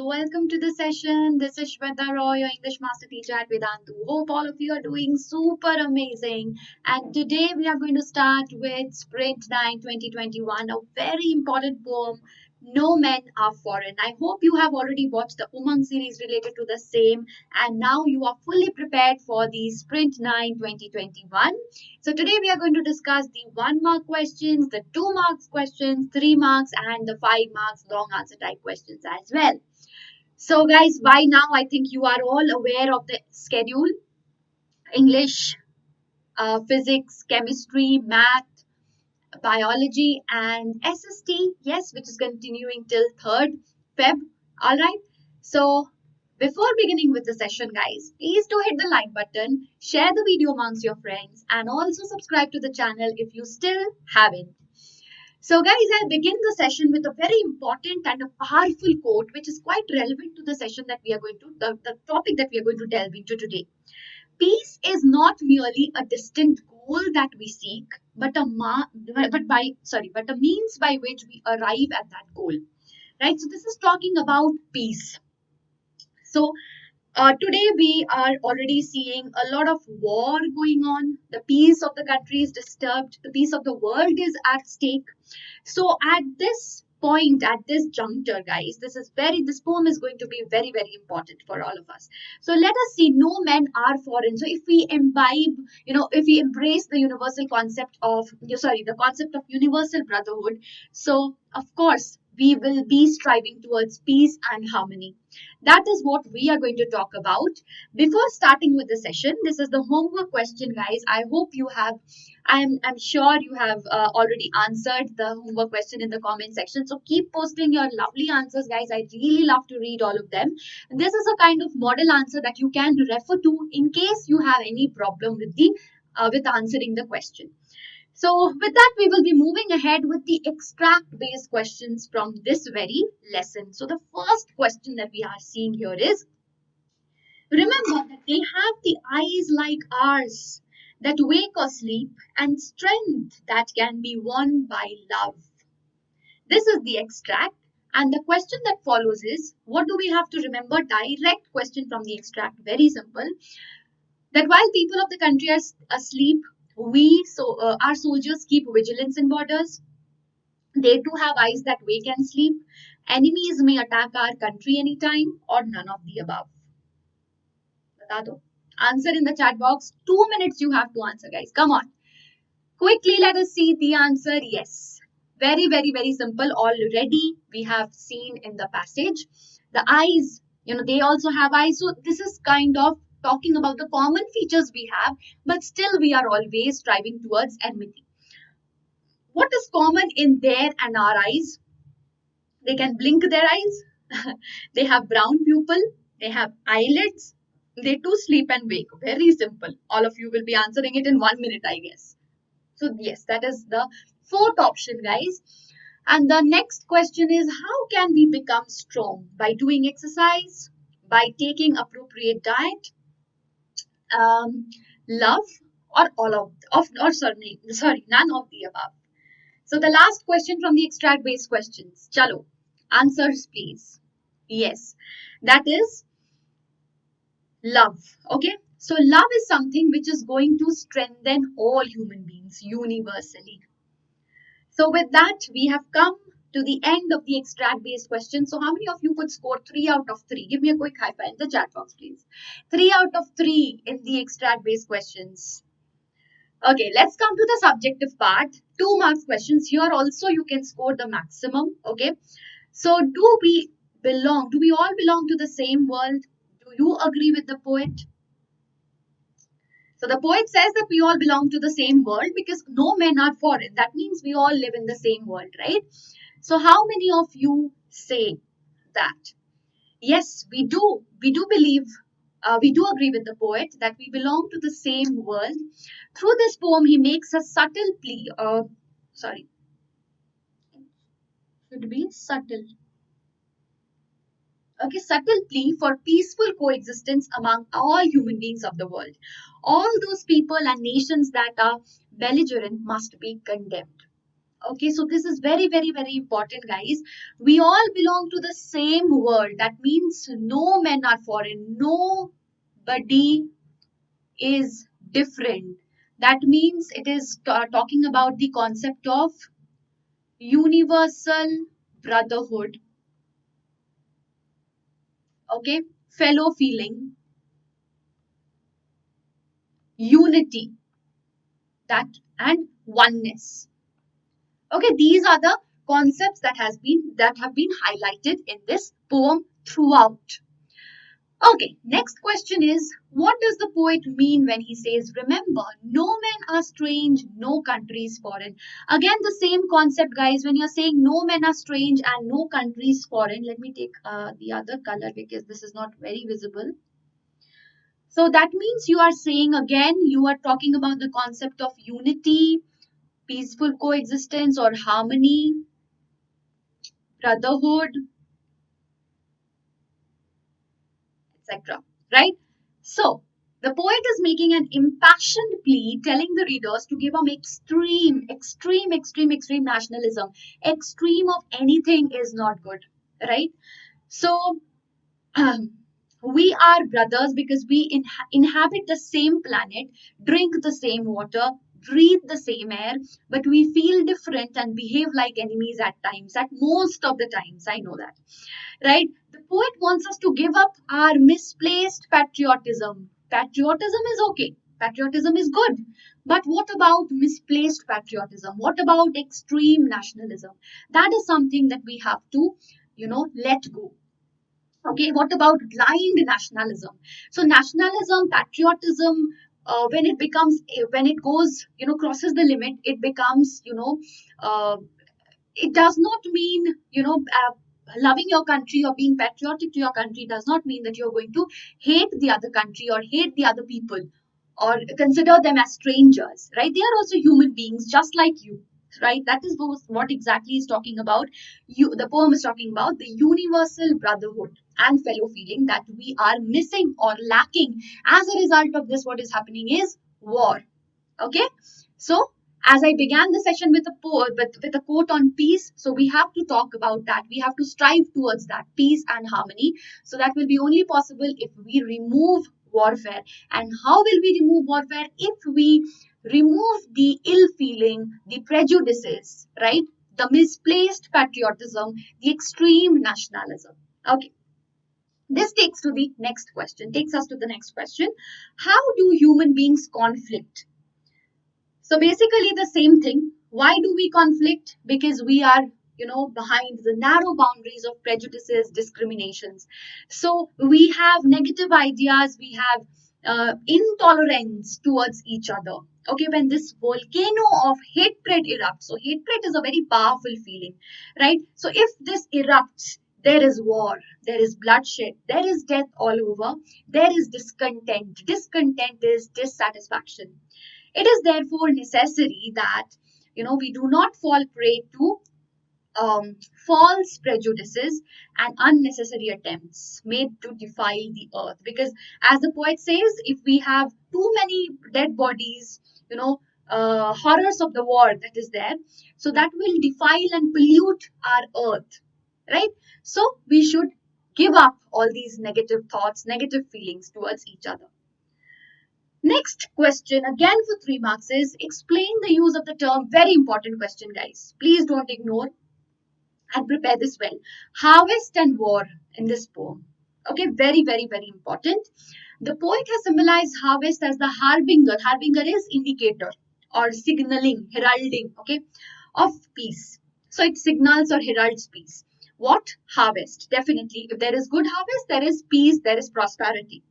welcome to the session. This is Sweta, your English Master Teacher at Vedantu. Hope all of you are doing super amazing. And today we are going to start with Sprint 9 2021, a very important poem, No Men Are Foreign. I hope you have already watched the Umang series related to the same, and now you are fully prepared for the Sprint 9 2021. So today we are going to discuss the 1 mark questions, the 2 marks questions, 3 marks, and the 5 marks long answer type questions as well. So guys, by now I think you are all aware of the schedule. English, physics, chemistry, math, biology, and SST, yes, which is continuing till 3rd Feb. Alright, so before beginning with the session, guys, please do hit the like button, share the video amongst your friends, and also subscribe to the channel if you still haven't. So guys, I'll begin the session with a very important and a powerful quote which is quite relevant to the session that we are going to, the topic that we are going to delve into today. Peace is not merely a distant goal that we seek, but a means by which we arrive at that goal. Right? So this is talking about peace. So today we are already seeing a lot of war going on. The peace of the country is disturbed. The peace of the world is at stake. So at this point, at this juncture, guys, this poem is going to be very, very important for all of us. So let us see, no men are foreign. So if we imbibe, if we embrace the universal concept of, the concept of universal brotherhood, so of course, we will be striving towards peace and harmony. That is what we are going to talk about. Before starting with the session, this is the homework question, guys. I hope you have, I'm sure you have already answered the homework question in the comment section. So keep posting your lovely answers, guys. I really love to read all of them. This is a kind of model answer that you can refer to in case you have any problem with the with answering the question. So with that, we will be moving ahead with the extract-based questions from this very lesson. So the first question that we are seeing here is, remember that they have the eyes like ours that wake or sleep, and strength that can be won by love. This is the extract, and the question that follows is, what do we have to remember? Direct question from the extract, very simple. That while people of the country are asleep, our soldiers keep vigilance in borders. They too have eyes that wake and sleep. Enemies may attack our country anytime, or none of the above. Bata do. Answer in the chat box. 2 minutes you have to answer, guys. Come on. Quickly, let us see the answer. Yes. Very, very, very simple. Already we have seen in the passage. The eyes, they also have eyes. So this is kind of talking about the common features we have, but still we are always striving towards enmity. What is common in their and our eyes? They can blink their eyes. They have brown pupil. They have eyelids. They too sleep and wake. Very simple. All of you will be answering it in 1 minute, I guess. So yes, that is the fourth option, guys. And the next question is, how can we become strong? By doing exercise, by taking appropriate diet, love, or all of none of the above. So the last question from the extract based questions. Chalo, answers please. Yes, that is love. Okay, so love is something which is going to strengthen all human beings universally. So with that, we have come to the end of the extract based question. So how many of you could score 3 out of 3? Give me a quick high five in the chat box, please. 3 out of 3 in the extract based questions. Okay, let's come to the subjective part. 2 marks questions. Here also you can score the maximum. Okay, so do we all belong to the same world? Do you agree with the poet? So the poet says that we all belong to the same world because no men are foreign. That means we all live in the same world, right? So how many of you say that? Yes, we do. We do believe, we do agree with the poet that we belong to the same world. Through this poem, he makes a subtle plea. Should be subtle. Okay, subtle plea for peaceful coexistence among all human beings of the world. All those people and nations that are belligerent must be condemned. Okay, so this is very, very, very important, guys. We all belong to the same world. That means no men are foreign. Nobody is different. That means it is talking about the concept of universal brotherhood, okay, fellow feeling, unity, that and oneness. Okay, these are the concepts that have been highlighted in this poem throughout. Okay, next question is, what does the poet mean when he says, remember, no men are strange, no countries foreign? Again, the same concept, guys. When you're saying no men are strange and no countries foreign, let me take the other color because this is not very visible. So that means you are saying again, you are talking about the concept of unity, peaceful coexistence or harmony, brotherhood, etc. Right? So, the poet is making an impassioned plea telling the readers to give them extreme nationalism. Extreme of anything is not good. Right? So, we are brothers because we inhabit the same planet, drink the same water, breathe the same air, but we feel different and behave like enemies at times, at most of the times. I know that, right? The poet wants us to give up our misplaced patriotism. Patriotism is okay, patriotism is good. But what about misplaced patriotism? What about extreme nationalism? That is something that we have to, let go. Okay, what about blind nationalism? So nationalism, patriotism, when it goes, crosses the limit, it becomes, it does not mean, loving your country or being patriotic to your country does not mean that you're going to hate the other country or hate the other people or consider them as strangers, right? They are also human beings just like you, right? That is what exactly is talking about. The poem is talking about the universal brotherhood and fellow feeling that we are missing or lacking. As a result of this, what is happening is war. Okay, so as I began the session with a quote on peace, so we have to talk about that. We have to strive towards that peace and harmony. So that will be only possible if we remove warfare. And how will we remove warfare? If we remove the ill feeling, the prejudices, right? The misplaced patriotism, the extreme nationalism. Okay. This takes us to the next question. How do human beings conflict? So basically the same thing. Why do we conflict? Because we are, behind the narrow boundaries of prejudices, discriminations. So we have negative ideas, we have intolerance towards each other. Okay, when this volcano of hatred erupts, so hatred is a very powerful feeling, right? So if this erupts, there is war, there is bloodshed, there is death all over, there is discontent. Discontent is dissatisfaction. It is therefore necessary that we do not fall prey to false prejudices and unnecessary attempts made to defile the earth. Because, as the poet says, if we have too many dead bodies, horrors of the war that is there, so that will defile and pollute our earth, right? So we should give up all these negative thoughts, negative feelings towards each other. Next question, again for 3 marks, is explain the use of the term. Very important question, guys. Please don't ignore and prepare this well. Harvest and war in this poem. Okay, very, very, very important. The poet has symbolized harvest as the harbinger. Harbinger is indicator or signaling, heralding, okay, of peace. So it signals or heralds peace. What? Harvest. Definitely. If there is good harvest, there is peace, there is prosperity,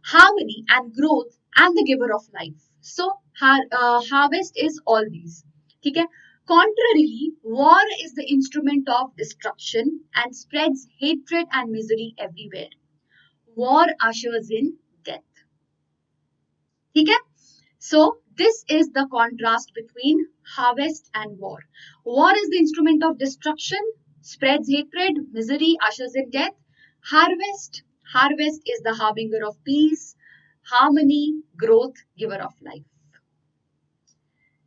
harmony and growth, and the giver of life. So harvest is all these. Okay? Contrarily, war is the instrument of destruction and spreads hatred and misery everywhere. War ushers in death. Okay? So this is the contrast between harvest and war. War is the instrument of destruction, spreads hatred, misery, ushers in death. Harvest is the harbinger of peace, harmony, growth, giver of life.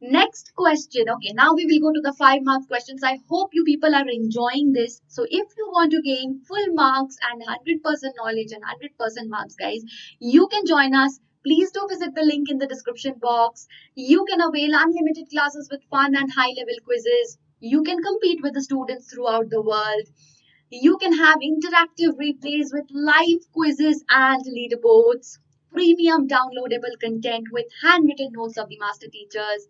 Next question. Okay, now we will go to the 5 mark questions. I hope you people are enjoying this. So if you want to gain full marks and 100% knowledge and 100% marks, guys, you can join us. Please do visit the link in the description box. You can avail unlimited classes with fun and high-level quizzes. You can compete with the students throughout the world. You can have interactive replays with live quizzes and leaderboards, premium downloadable content with handwritten notes of the master teachers,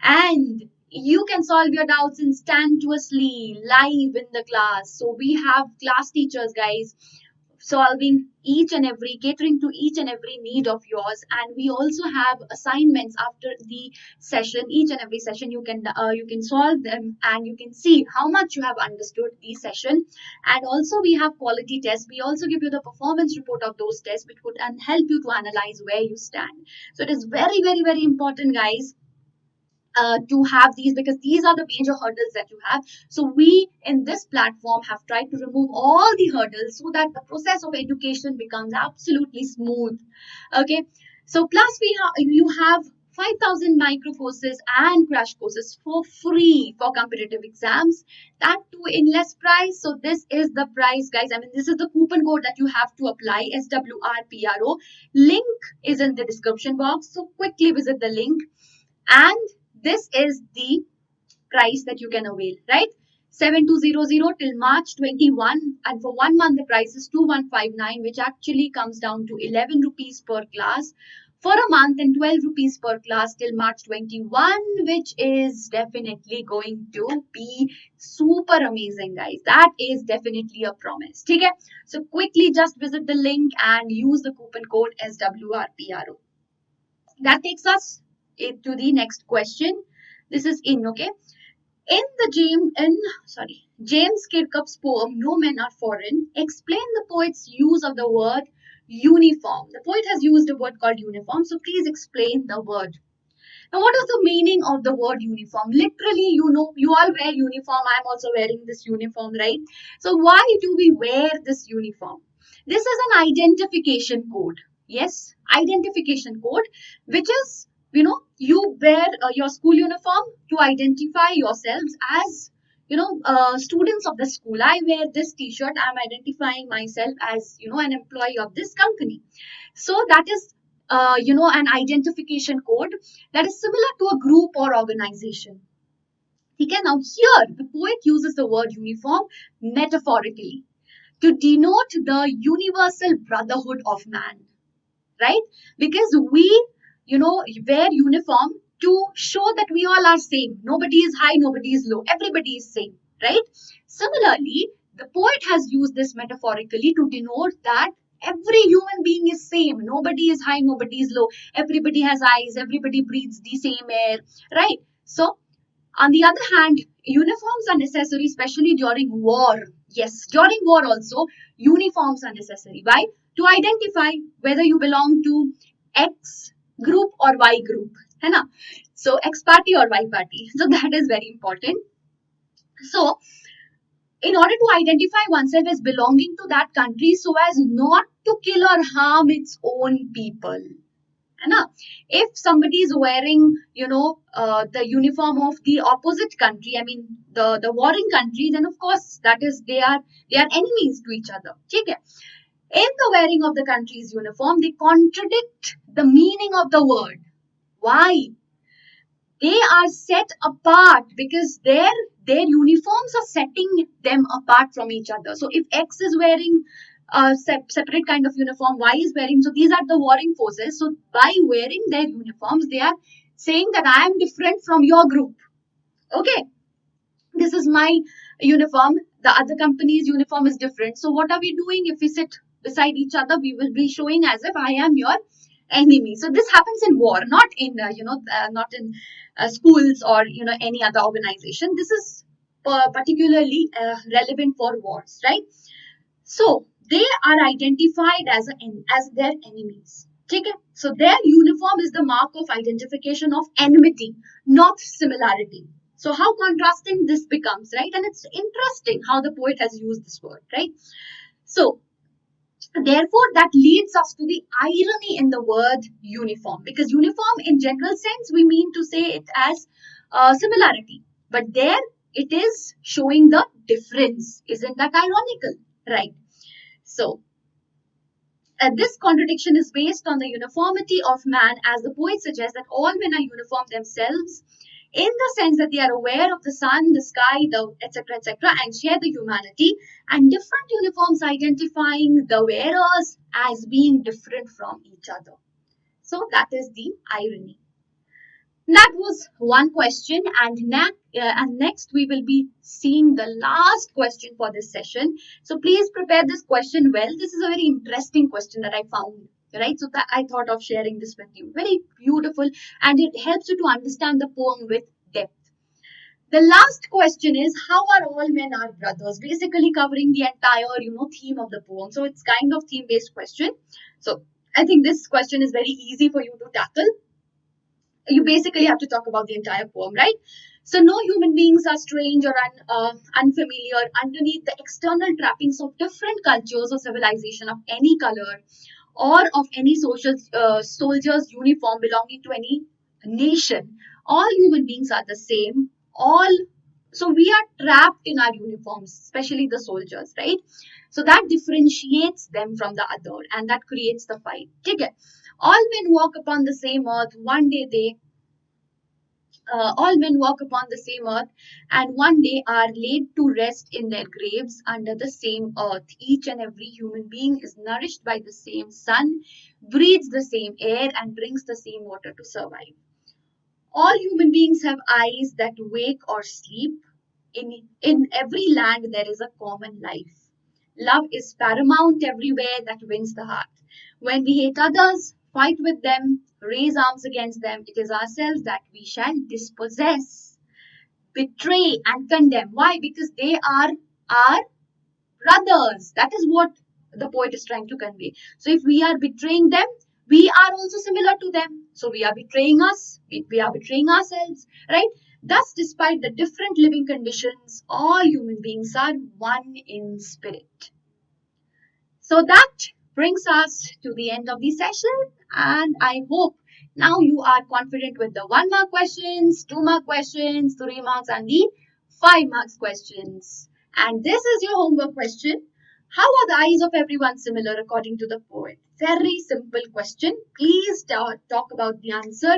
and you can solve your doubts instantaneously live in the class. So we have class teachers, guys, solving catering to each and every need of yours. And we also have assignments after the session. Each and every session you can solve them, and you can see how much you have understood the session. And also we have quality tests. We also give you the performance report of those tests, which would help you to analyze where you stand. So it is very, very, very important, guys, to have these, because these are the major hurdles that you have. So we in this platform have tried to remove all the hurdles so that the process of education becomes absolutely smooth. Okay, so plus you have 5,000 micro courses and crash courses for free for competitive exams, that too in less price. So this is the price, guys. I mean, this is the coupon code that you have to apply, SWRPRO. Link is in the description box, so quickly visit the link. And this is the price that you can avail, right? 7200 till March 21, and for 1 month the price is 2159, which actually comes down to 11 rupees per class for a month and 12 rupees per class till March 21, which is definitely going to be super amazing, guys. That is definitely a promise. Okay, so quickly just visit the link and use the coupon code SWRPRO. That takes us to the next question. This is okay. In the James Kirkup's poem "No Men Are Foreign," explain the poet's use of the word uniform. The poet has used a word called uniform, so please explain the word. Now, what is the meaning of the word uniform? Literally, you know, you all wear uniform. I am also wearing this uniform, right? So why do we wear this uniform? This is an identification code. Yes, identification code, which is, you know, you wear your school uniform to identify yourselves as, students of the school. I wear this t-shirt. I'm identifying myself as, an employee of this company. So that is, an identification code that is similar to a group or organization. Okay, now here the poet uses the word uniform metaphorically to denote the universal brotherhood of man, right? Because we, wear uniform to show that we all are same. Nobody is high, nobody is low. Everybody is same, right? Similarly, the poet has used this metaphorically to denote that every human being is same. Nobody is high, nobody is low. Everybody has eyes. Everybody breathes the same air, right? So, on the other hand, uniforms are necessary, especially during war. Yes, during war also, uniforms are necessary. Why? To identify whether you belong to X group or Y group. है ना? So, X party or Y party. So, that is very important. So, in order to identify oneself as belonging to that country so as not to kill or harm its own people. If somebody is wearing, the uniform of the opposite country, I mean the warring country, then of course that is they are enemies to each other. Okay? In the wearing of the country's uniform, they contradict the meaning of the word. Why? They are set apart because their uniforms are setting them apart from each other. So if X is wearing a separate kind of uniform, Y is wearing, so these are the warring forces. So by wearing their uniforms, they are saying that I am different from your group. Okay, this is my uniform, the other company's uniform is different. So what are we doing? If we sit beside each other, we will be showing as if I am your enemy. So this happens in war, not in not in schools or any other organization. This is particularly relevant for wars, right? So they are identified as their enemies. Okay? So their uniform is the mark of identification of enmity, not similarity. So how contrasting this becomes, right? And it's interesting how the poet has used this word, right? So Therefore, that leads us to the irony in the word uniform, because uniform in general sense we mean to say it as similarity, but there it is showing the difference. Isn't that ironical? Right. So this contradiction is based on the uniformity of man, as the poet suggests that all men are uniform themselves in the sense that they are aware of the sun, the sky, the etc., and share the humanity, and different uniforms identifying the wearers as being different from each other. So that is the irony. That was one question, and next we will be seeing the last question for this session. So please prepare this question well. This is a very interesting question that I found, right? So that I thought of sharing this with you. Very beautiful, and it helps you to understand the poem with depth. The last question is, how are all men our brothers? Basically covering the entire, theme of the poem. So it's kind of theme-based question. So I think this question is very easy for you to tackle. You basically have to talk about the entire poem, right? So no human beings are strange or unfamiliar underneath the external trappings of different cultures or civilization of any color or of any social soldier's uniform belonging to any nation. All human beings are the same. So we are trapped in our uniforms, especially the soldiers, right? So that differentiates them from the other, and that creates the fight. Okay. All men walk upon the same earth. One day all men walk upon the same earth, and one day are laid to rest in their graves under the same earth. Each and every human being is nourished by the same sun, breathes the same air, and drinks the same water to survive. All human beings have eyes that wake or sleep. In every land, there is a common life. Love is paramount everywhere that wins the heart. When we hate others, fight with them, raise arms against them, it is ourselves that we shall dispossess, betray, and condemn. Why? Because they are our brothers. That is what the poet is trying to convey. So if we are betraying them, we are also similar to them. So we are betraying us, we are betraying ourselves, right? Thus, despite the different living conditions, all human beings are one in spirit. So that brings us to the end of the session, and I hope now you are confident with the 1 mark questions, 2 mark questions, 3 marks, and the 5 marks questions. And this is your homework question. How are the eyes of everyone similar according to the poet? Very simple question. Please talk about the answer.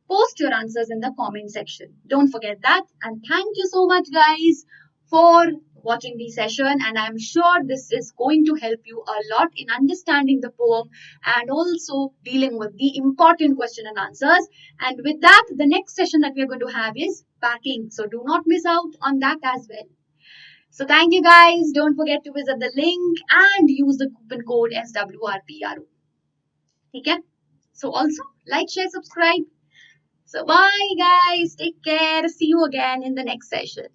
Post your answers in the comment section. Don't forget that. And thank you so much, guys, for watching the session, and I'm sure this is going to help you a lot in understanding the poem and also dealing with the important question and answers. And with that, the next session that we are going to have is packing. So do not miss out on that as well. So thank you, guys. Don't forget to visit the link and use the coupon code SWRPRO. Okay? So also like, share, subscribe. So bye, guys. Take care. See you again in the next session.